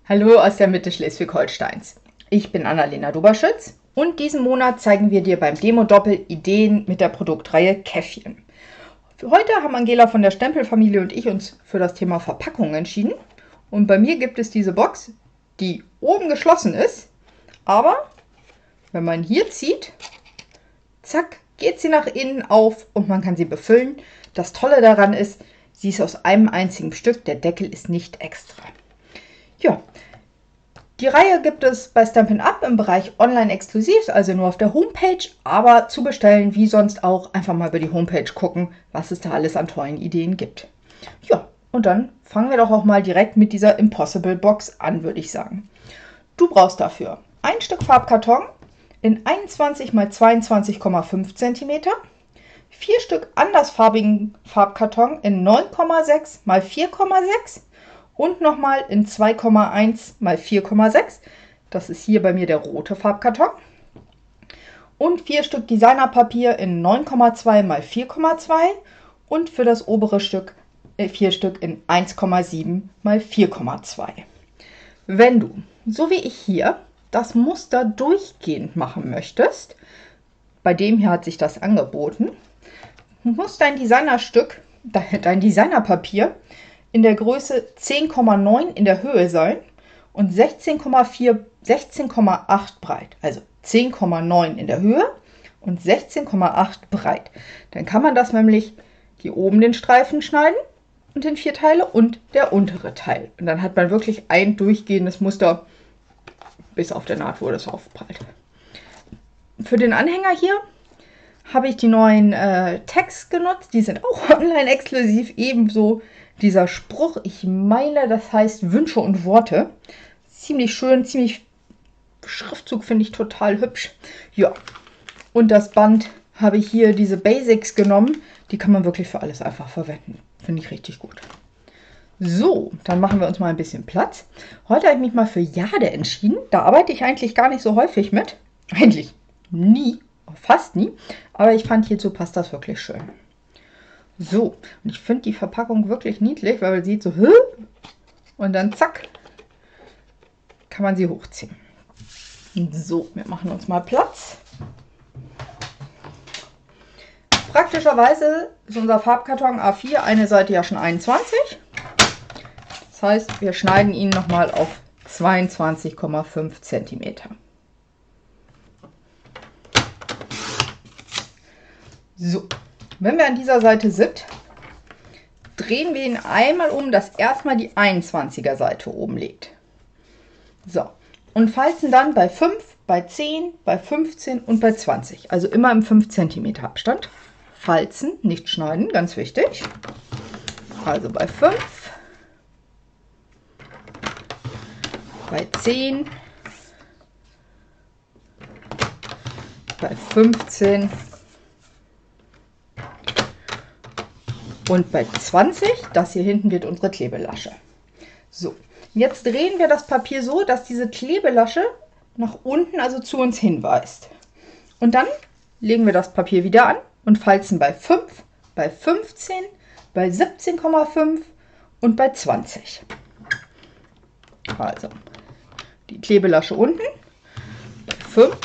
Hallo aus der Mitte Schleswig-Holsteins. Ich bin Annalena Duberschütz und diesen Monat zeigen wir dir beim Demo-Doppel Ideen mit der Produktreihe Käffchen. Für heute haben Angela von der Stempelfamilie und ich uns für das Thema Verpackung entschieden. Und bei mir gibt es diese Box, die oben geschlossen ist, aber wenn man hier zieht, zack, geht sie nach innen auf und man kann sie befüllen. Das Tolle daran ist, sie ist aus einem einzigen Stück, der Deckel ist nicht extra. Ja, die Reihe gibt es bei Stampin' Up! Im Bereich Online exklusiv, also nur auf der Homepage, aber zu bestellen wie sonst auch einfach mal über die Homepage gucken, was es da alles an tollen Ideen gibt. Ja, und dann fangen wir doch auch mal direkt mit dieser Impossible Box an, würde ich sagen. Du brauchst dafür ein Stück Farbkarton in 21 x 22,5 cm, 4 Stück andersfarbigen Farbkarton in 9,6 x 4,6 und nochmal in 2,1 x 4,6. Das ist hier bei mir der rote Farbkarton. Und 4 Stück Designerpapier in 9,2 x 4,2 und für das obere Stück 4 Stück in 1,7 x 4,2. Wenn du, so wie ich hier, das Muster durchgehend machen möchtest, bei dem hier hat sich das angeboten, muss dein Designerstück, dein Designerpapier in der Größe 10,9 in der Höhe sein und 16,8 breit. Also 10,9 in der Höhe und 16,8 breit. Dann kann man das nämlich hier oben den Streifen schneiden und in 4 Teile und der untere Teil. Und dann hat man wirklich ein durchgehendes Muster bis auf der Naht, wo das aufprallt. Für den Anhänger hier habe ich die neuen Tags genutzt. Die sind auch online exklusiv, ebenso dieser Spruch, ich meine, das heißt Wünsche und Worte. Ziemlich schön, ziemlich Schriftzug, finde ich total hübsch. Ja, und das Band habe ich hier, diese Basics genommen. Die kann man wirklich für alles einfach verwenden. Finde ich richtig gut. So, dann machen wir uns mal ein bisschen Platz. Heute habe ich mich mal für Jade entschieden. Da arbeite ich eigentlich gar nicht so häufig mit. Eigentlich nie, fast nie. Aber ich fand, hierzu passt das wirklich schön. So, und ich finde die Verpackung wirklich niedlich, weil man sieht so, und dann zack, kann man sie hochziehen. So, wir machen uns mal Platz. Praktischerweise ist unser Farbkarton A4 eine Seite ja schon 21. Das heißt, wir schneiden ihn nochmal auf 22,5 cm. So. Wenn wir an dieser Seite sind, drehen wir ihn einmal um, dass erstmal die 21er Seite oben liegt. So, und falzen dann bei 5, bei 10, bei 15 und bei 20. Also immer im 5 cm Abstand. Falzen, nicht schneiden, ganz wichtig. Also bei 5, bei 10, bei 15 und bei 20, das hier hinten wird unsere Klebelasche. So, jetzt drehen wir das Papier so, dass diese Klebelasche nach unten, also zu uns hinweist. Und dann legen wir das Papier wieder an und falzen bei 5, bei 15, bei 17,5 und bei 20. Also die Klebelasche unten, bei 5,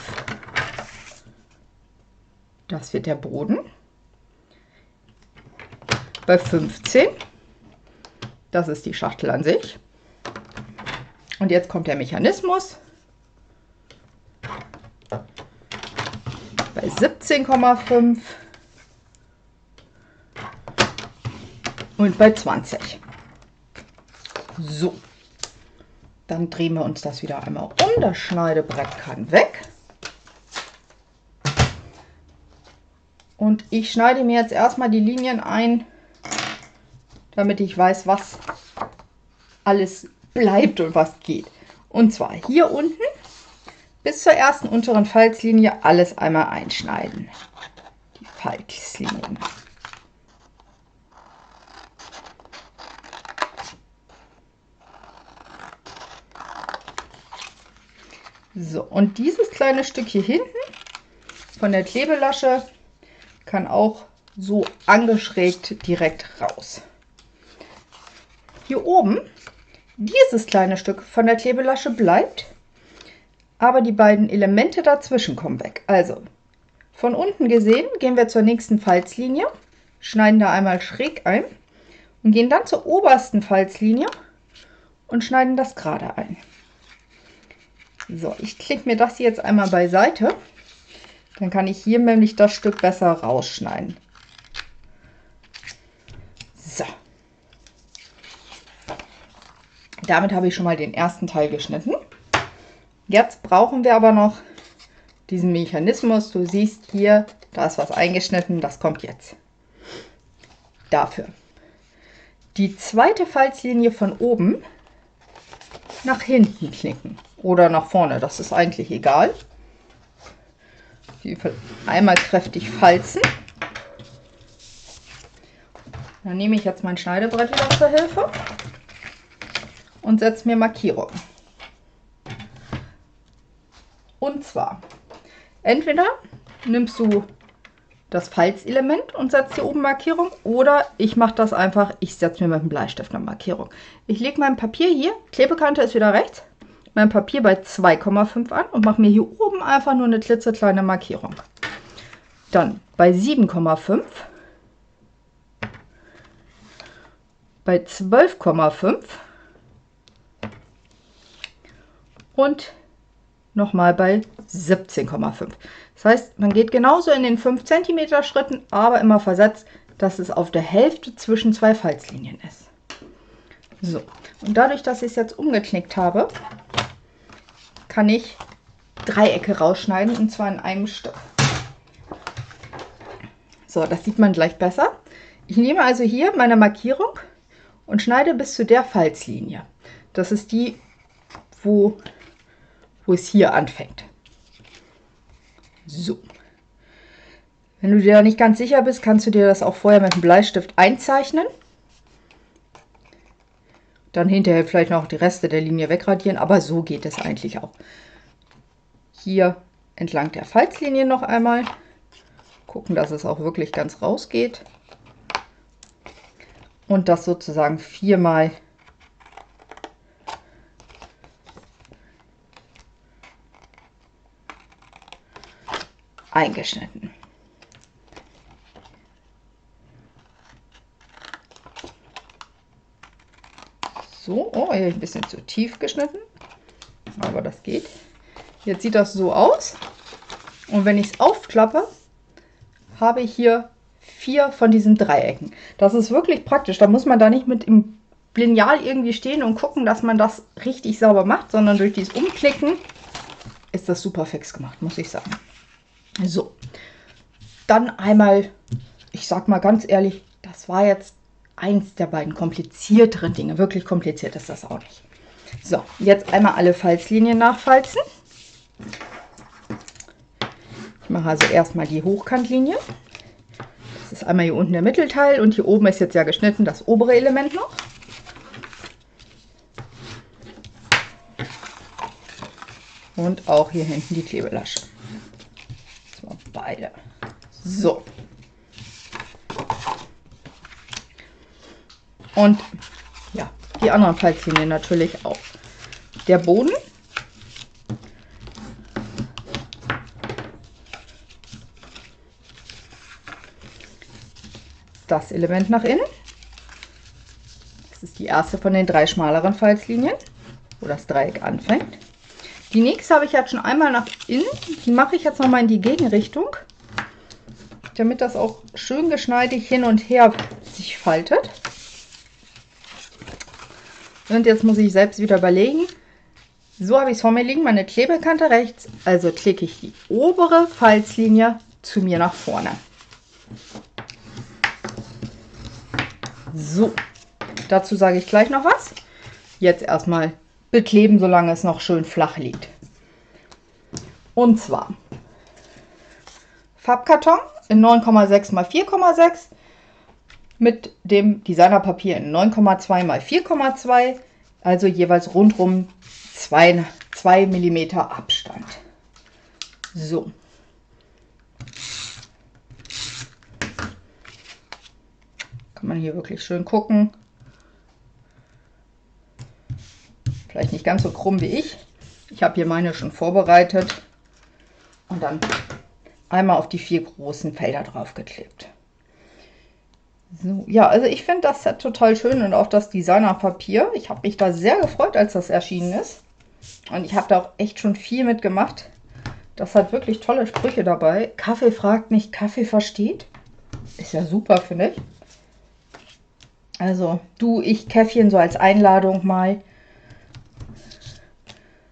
das wird der Boden. Bei 15, das ist die Schachtel an sich. Und jetzt kommt der Mechanismus. Bei 17,5 und bei 20. So, dann drehen wir uns das wieder einmal um. Das Schneidebrett kann weg. Und ich schneide mir jetzt erstmal die Linien ein, damit ich weiß, was alles bleibt und was geht. Und zwar hier unten bis zur ersten unteren Falzlinie alles einmal einschneiden. Die Falzlinien. So, und dieses kleine Stück hier hinten von der Klebelasche kann auch so angeschrägt direkt raus. Hier oben dieses kleine Stück von der Klebelasche bleibt, aber die beiden Elemente dazwischen kommen weg. Also von unten gesehen gehen wir zur nächsten Falzlinie, schneiden da einmal schräg ein und gehen dann zur obersten Falzlinie und schneiden das gerade ein. So, ich klicke mir das jetzt einmal beiseite, dann kann ich hier nämlich das Stück besser rausschneiden. So. Damit habe ich schon mal den ersten Teil geschnitten. Jetzt brauchen wir aber noch diesen Mechanismus. Du siehst hier, da ist was eingeschnitten, das kommt jetzt. Dafür die zweite Falzlinie von oben nach hinten knicken oder nach vorne, das ist eigentlich egal. Einmal kräftig falzen. Dann nehme ich jetzt mein Schneidebrett wieder zur Hilfe und setze mir Markierungen. Und zwar, entweder nimmst du das Falzelement und setzt hier oben Markierung, oder ich mache das einfach, ich setze mir mit dem Bleistift eine Markierung. Ich lege mein Papier hier, Klebekante ist wieder rechts, mein Papier bei 2,5 an und mache mir hier oben einfach nur eine klitzekleine Markierung. Dann bei 7,5, bei 12,5 und nochmal bei 17,5. Das heißt, man geht genauso in den 5 cm Schritten, aber immer versetzt, dass es auf der Hälfte zwischen zwei Falzlinien ist. So, und dadurch, dass ich es jetzt umgeknickt habe, kann ich Dreiecke rausschneiden, und zwar in einem Stück. So, das sieht man gleich besser. Ich nehme also hier meine Markierung und schneide bis zu der Falzlinie. Das ist die, wo es hier anfängt. So. Wenn du dir da nicht ganz sicher bist, kannst du dir das auch vorher mit dem Bleistift einzeichnen. Dann hinterher vielleicht noch die Reste der Linie wegradieren, aber so geht es eigentlich auch. Hier entlang der Falzlinie noch einmal. Gucken, dass es auch wirklich ganz rausgeht. Und das sozusagen viermal eingeschnitten. So, oh, hier ein bisschen zu tief geschnitten, aber das geht. Jetzt sieht das so aus, und wenn ich es aufklappe, habe ich hier 4 von diesen Dreiecken. Das ist wirklich praktisch, da muss man da nicht mit dem Lineal irgendwie stehen und gucken, dass man das richtig sauber macht, sondern durch dieses Umklicken ist das super fix gemacht, muss ich sagen. So, dann einmal, ich sag mal ganz ehrlich, das war jetzt eins der beiden komplizierteren Dinge. Wirklich kompliziert ist das auch nicht. So, jetzt einmal alle Falzlinien nachfalzen. Ich mache also erstmal die Hochkantlinie. Das ist einmal hier unten der Mittelteil, und hier oben ist jetzt ja geschnitten das obere Element noch. Und auch hier hinten die Klebelasche. So, beide. So. Und ja, die anderen Falzlinien natürlich auch. Der Boden. Das Element nach innen. Das ist die erste von den 3 schmaleren Falzlinien, wo das Dreieck anfängt. Die nächste habe ich jetzt schon einmal nach innen. Die mache ich jetzt nochmal in die Gegenrichtung, damit das auch schön geschmeidig hin und her sich faltet. Und jetzt muss ich selbst wieder überlegen. So habe ich es vor mir liegen, meine Klebekante rechts. Also klicke ich die obere Falzlinie zu mir nach vorne. So, dazu sage ich gleich noch was. Jetzt erstmal bekleben, solange es noch schön flach liegt. Und zwar Farbkarton in 9,6 x 4,6 mit dem Designerpapier in 9,2 x 4,2, also jeweils rundrum 2 mm Abstand. So. Kann man hier wirklich schön gucken. Vielleicht nicht ganz so krumm wie ich. Ich habe hier meine schon vorbereitet und dann einmal auf die 4 großen Felder draufgeklebt. So, ja, also ich finde das Set total schön und auch das Designerpapier. Ich habe mich da sehr gefreut, als das erschienen ist. Und ich habe da auch echt schon viel mitgemacht. Das hat wirklich tolle Sprüche dabei. Kaffee fragt nicht, Kaffee versteht. Ist ja super, finde ich. Also, du, ich, Käffchen, so als Einladung mal.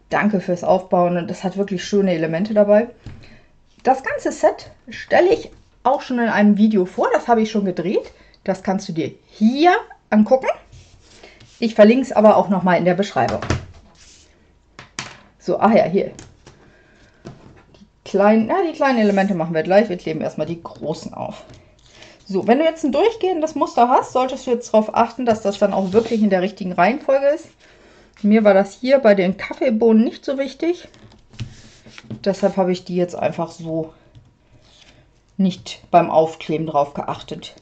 Danke fürs Aufbauen und das hat wirklich schöne Elemente dabei. Das ganze Set stelle ich auch schon in einem Video vor. Das habe ich schon gedreht. Das kannst du dir hier angucken. Ich verlinke es aber auch nochmal in der Beschreibung. So, ach ja, hier. Die kleinen Elemente machen wir gleich. Wir kleben erstmal die großen auf. So, wenn du jetzt ein durchgehendes Muster hast, solltest du jetzt darauf achten, dass das dann auch wirklich in der richtigen Reihenfolge ist. Mir war das hier bei den Kaffeebohnen nicht so wichtig. Deshalb habe ich die jetzt einfach so nicht beim Aufkleben drauf geachtet,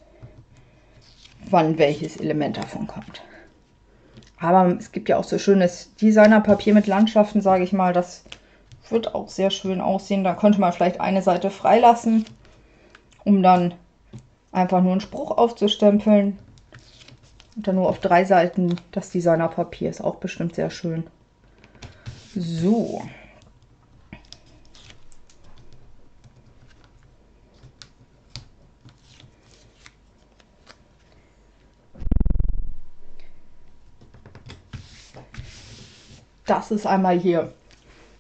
wann welches Element davon kommt. Aber es gibt ja auch so schönes Designerpapier mit Landschaften, sage ich mal. Das wird auch sehr schön aussehen. Da könnte man vielleicht eine Seite freilassen, um dann einfach nur einen Spruch aufzustempeln. Und dann nur auf 3 Seiten das Designerpapier ist auch bestimmt sehr schön. So. Das ist einmal hier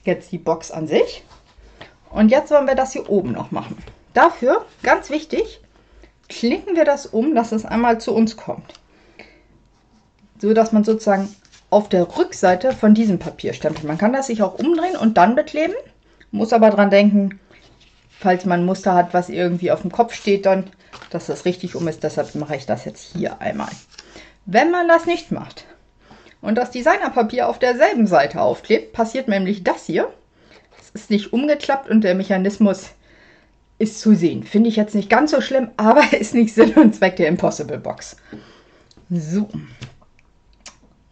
jetzt die Box an sich. Und jetzt wollen wir das hier oben noch machen. Dafür, ganz wichtig, klicken wir das um, dass es einmal zu uns kommt. So dass man sozusagen auf der Rückseite von diesem Papier stempelt. Man kann das sich auch umdrehen und dann bekleben. Muss aber dran denken, falls man ein Muster hat, was irgendwie auf dem Kopf steht, dann, dass das richtig um ist. Deshalb mache ich das jetzt hier einmal. Wenn man das nicht macht und das Designerpapier auf derselben Seite aufklebt, passiert nämlich das hier. Es ist nicht umgeklappt und der Mechanismus ist zu sehen. Finde ich jetzt nicht ganz so schlimm, aber ist nicht Sinn und Zweck der Impossible Box. So.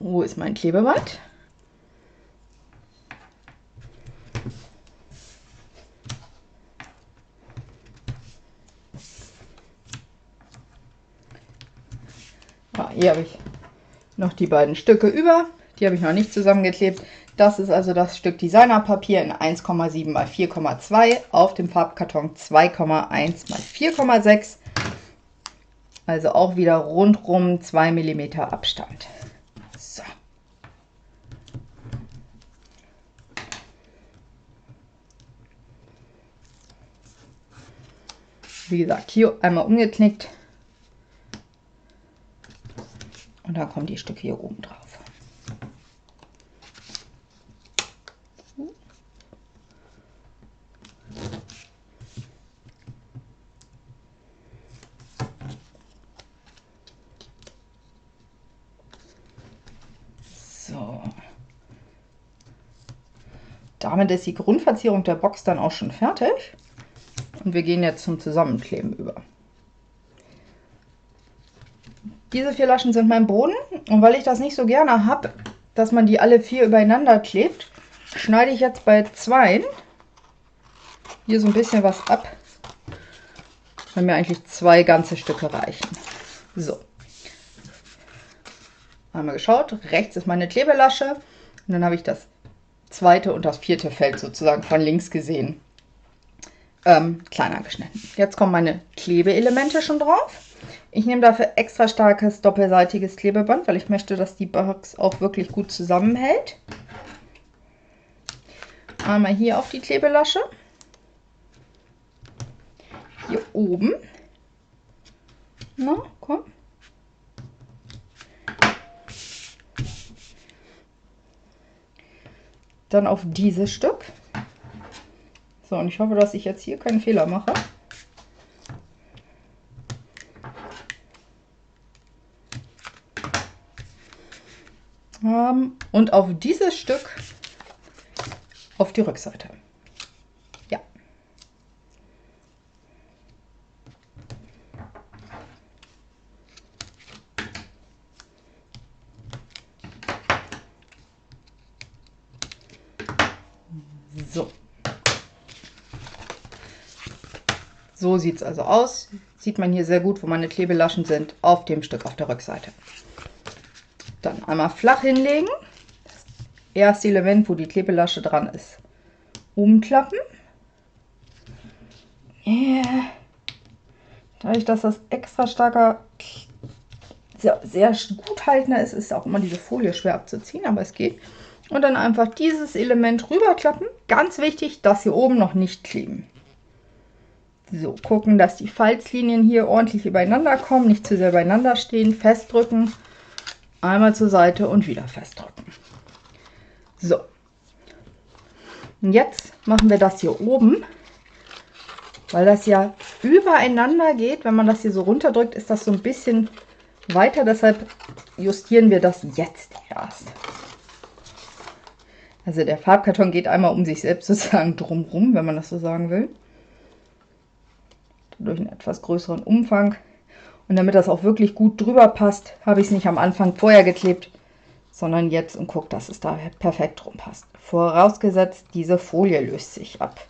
Wo ist mein Klebeband? Ah, hier habe ich noch die beiden Stücke über. Die habe ich noch nicht zusammengeklebt. Das ist also das Stück Designerpapier in 1,7 x 4,2 auf dem Farbkarton 2,1 x 4,6. Also auch wieder rundrum 2 mm Abstand. So. Wie gesagt, hier einmal umgeknickt. Und dann kommen die Stücke hier oben drauf. So. Damit ist die Grundverzierung der Box dann auch schon fertig. Und wir gehen jetzt zum Zusammenkleben über. Diese 4 Laschen sind mein Boden. Und weil ich das nicht so gerne habe, dass man die alle 4 übereinander klebt, schneide ich jetzt bei 2 hier so ein bisschen was ab, weil mir eigentlich 2 ganze Stücke reichen. So. Einmal geschaut, rechts ist meine Klebelasche und dann habe ich das 2. und das 4. Feld sozusagen von links gesehen kleiner geschnitten. Jetzt kommen meine Klebeelemente schon drauf. Ich nehme dafür extra starkes doppelseitiges Klebeband, weil ich möchte, dass die Box auch wirklich gut zusammenhält. Einmal hier auf die Klebelasche. Hier oben. Na, komm. Dann auf dieses Stück. So, und ich hoffe, dass ich jetzt hier keinen Fehler mache. Und auf dieses Stück auf die Rückseite. Ja. So. So sieht es also aus. Sieht man hier sehr gut, wo meine Klebelaschen sind, auf dem Stück auf der Rückseite. Dann einmal flach hinlegen. Das erste Element, wo die Klebelasche dran ist, umklappen. Dadurch, dass das extra starker, sehr gut haltender ist, ist auch immer diese Folie schwer abzuziehen, aber es geht. Und dann einfach dieses Element rüberklappen. Ganz wichtig, dass hier oben noch nicht kleben. So, gucken, dass die Falzlinien hier ordentlich übereinander kommen, nicht zu sehr beieinander stehen, festdrücken, einmal zur Seite und wieder festdrücken. So, und jetzt machen wir das hier oben, weil das ja übereinander geht. Wenn man das hier so runterdrückt, ist das so ein bisschen weiter, deshalb justieren wir das jetzt erst. Also der Farbkarton geht einmal um sich selbst sozusagen drumrum, wenn man das so sagen will. Durch einen etwas größeren Umfang. Und damit das auch wirklich gut drüber passt, habe ich es nicht am Anfang vorher geklebt, sondern jetzt und gucke, dass es da perfekt drum passt. Vorausgesetzt, diese Folie löst sich ab,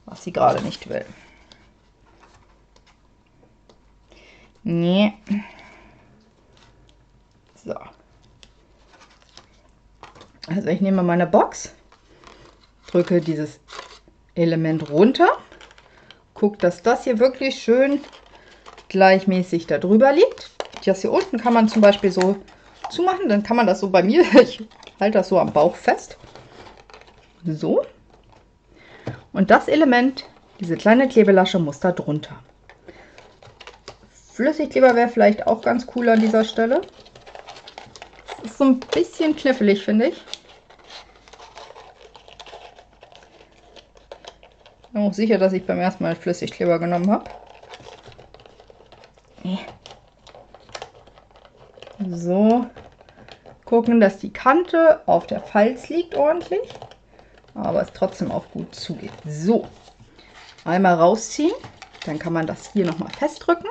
was sie gerade nicht will. Nee. So. Also ich nehme meine Box, drücke dieses Element runter, gucke, dass das hier wirklich schön gleichmäßig da drüber liegt. Das hier unten kann man zum Beispiel so zumachen, dann kann man das so bei mir, ich halte das so am Bauch fest. So. Und das Element, diese kleine Klebelasche, muss da drunter. Flüssigkleber wäre vielleicht auch ganz cool an dieser Stelle. Das ist so ein bisschen knifflig, finde ich. Ich bin auch sicher, dass ich beim ersten Mal Flüssigkleber genommen habe. So, gucken, dass die Kante auf der Falz liegt ordentlich, aber es trotzdem auch gut zugeht. So, einmal rausziehen, dann kann man das hier nochmal festdrücken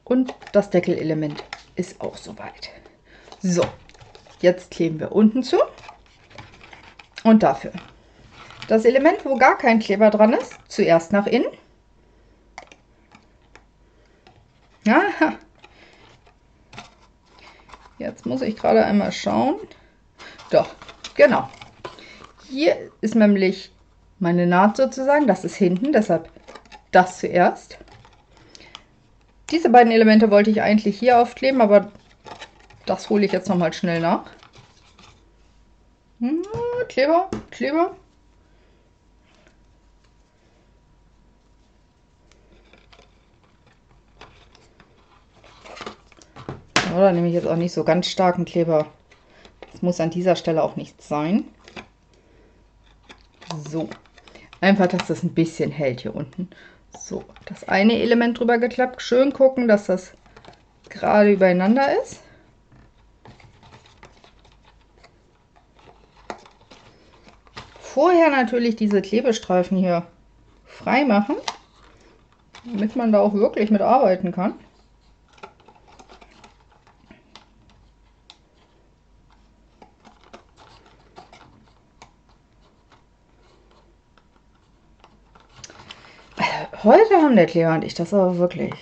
und das Deckelelement ist auch soweit. So, jetzt kleben wir unten zu und dafür das Element, wo gar kein Kleber dran ist, zuerst nach innen. Aha. Jetzt muss ich gerade einmal schauen. Doch, genau. Hier ist nämlich meine Naht sozusagen, das ist hinten, deshalb das zuerst. Diese beiden Elemente wollte ich eigentlich hier aufkleben, aber das hole ich jetzt nochmal schnell nach. Kleber, Kleber. Oder nehme ich jetzt auch nicht so ganz starken Kleber. Das muss an dieser Stelle auch nicht sein. So, einfach, dass das ein bisschen hält hier unten. So, das eine Element drüber geklappt. Schön gucken, dass das gerade übereinander ist. Vorher natürlich diese Klebestreifen hier frei machen, damit man da auch wirklich mit arbeiten kann. Heute haben der Kleber und ich das aber wirklich.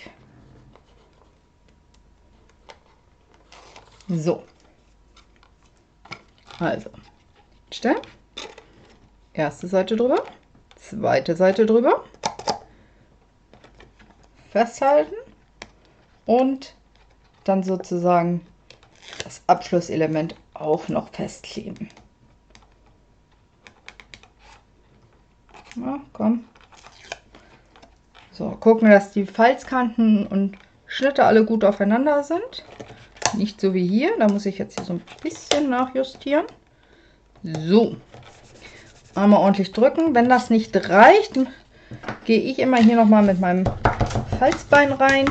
So. Also, stellen. Erste Seite drüber, zweite Seite drüber. Festhalten und dann sozusagen das Abschlusselement auch noch festkleben. Ja, komm. So, gucken, dass die Falzkanten und Schnitte alle gut aufeinander sind. Nicht so wie hier, da muss ich jetzt hier so ein bisschen nachjustieren. So, einmal ordentlich drücken. Wenn das nicht reicht, gehe ich immer hier nochmal mit meinem Falzbein rein.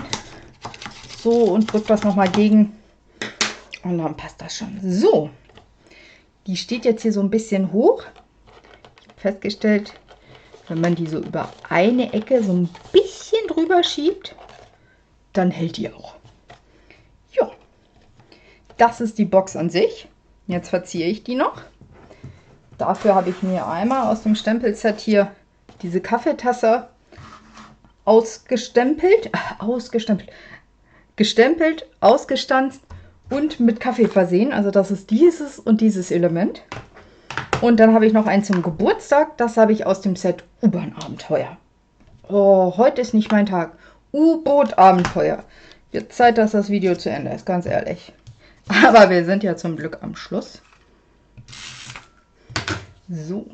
So, und drücke das nochmal gegen. Und dann passt das schon. So, die steht jetzt hier so ein bisschen hoch. Ich habe festgestellt, wenn man die so über eine Ecke so ein bisschen drüber schiebt, dann hält die auch. Ja, das ist die Box an sich. Jetzt verziehe ich die noch. Dafür habe ich mir einmal aus dem Stempelset hier diese Kaffeetasse gestempelt, ausgestanzt und mit Kaffee versehen. Also das ist dieses und dieses Element. Und dann habe ich noch einen zum Geburtstag. Das habe ich aus dem Set U-Bahn-Abenteuer. Oh, heute ist nicht mein Tag. U-Boot-Abenteuer. Wird Zeit, dass das Video zu Ende ist, ganz ehrlich. Aber wir sind ja zum Glück am Schluss. So.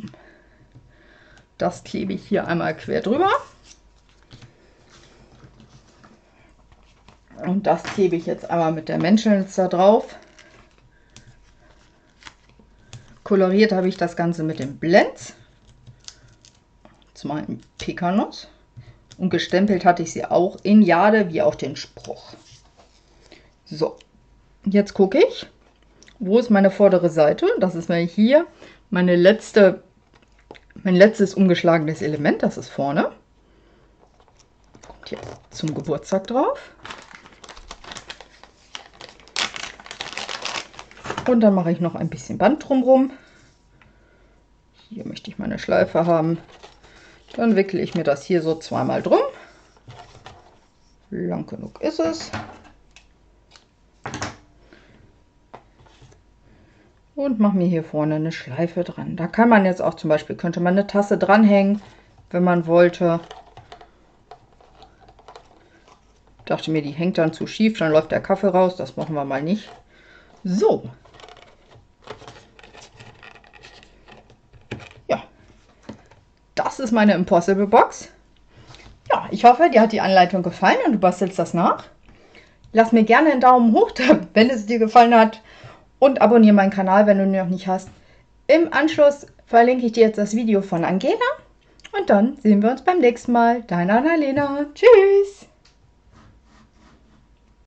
Das klebe ich hier einmal quer drüber. Und das klebe ich jetzt einmal mit der Menschelnitz da drauf. Koloriert habe ich das Ganze mit dem Blends. Zum einen Pekanuss. Und gestempelt hatte ich sie auch in Jade, wie auch den Spruch. So, jetzt gucke ich, wo ist meine vordere Seite. Das ist mal hier mein letztes umgeschlagenes Element. Das ist vorne. Kommt hier zum Geburtstag drauf. Und dann mache ich noch ein bisschen Band drumherum. Hier möchte ich meine Schleife haben. Dann wickle ich mir das hier so zweimal drum. Lang genug ist es. Und mache mir hier vorne eine Schleife dran. Da kann man jetzt auch zum Beispiel, könnte man eine Tasse dranhängen, wenn man wollte. Ich dachte mir, die hängt dann zu schief, dann läuft der Kaffee raus. Das machen wir mal nicht. So. Ja. Das ist meine Impossible Box. Ja, ich hoffe, dir hat die Anleitung gefallen und du bastelst das nach. Lass mir gerne einen Daumen hoch, wenn es dir gefallen hat. Und abonniere meinen Kanal, wenn du ihn noch nicht hast. Im Anschluss verlinke ich dir jetzt das Video von Angela. Und dann sehen wir uns beim nächsten Mal. Deine Annalena. Tschüss.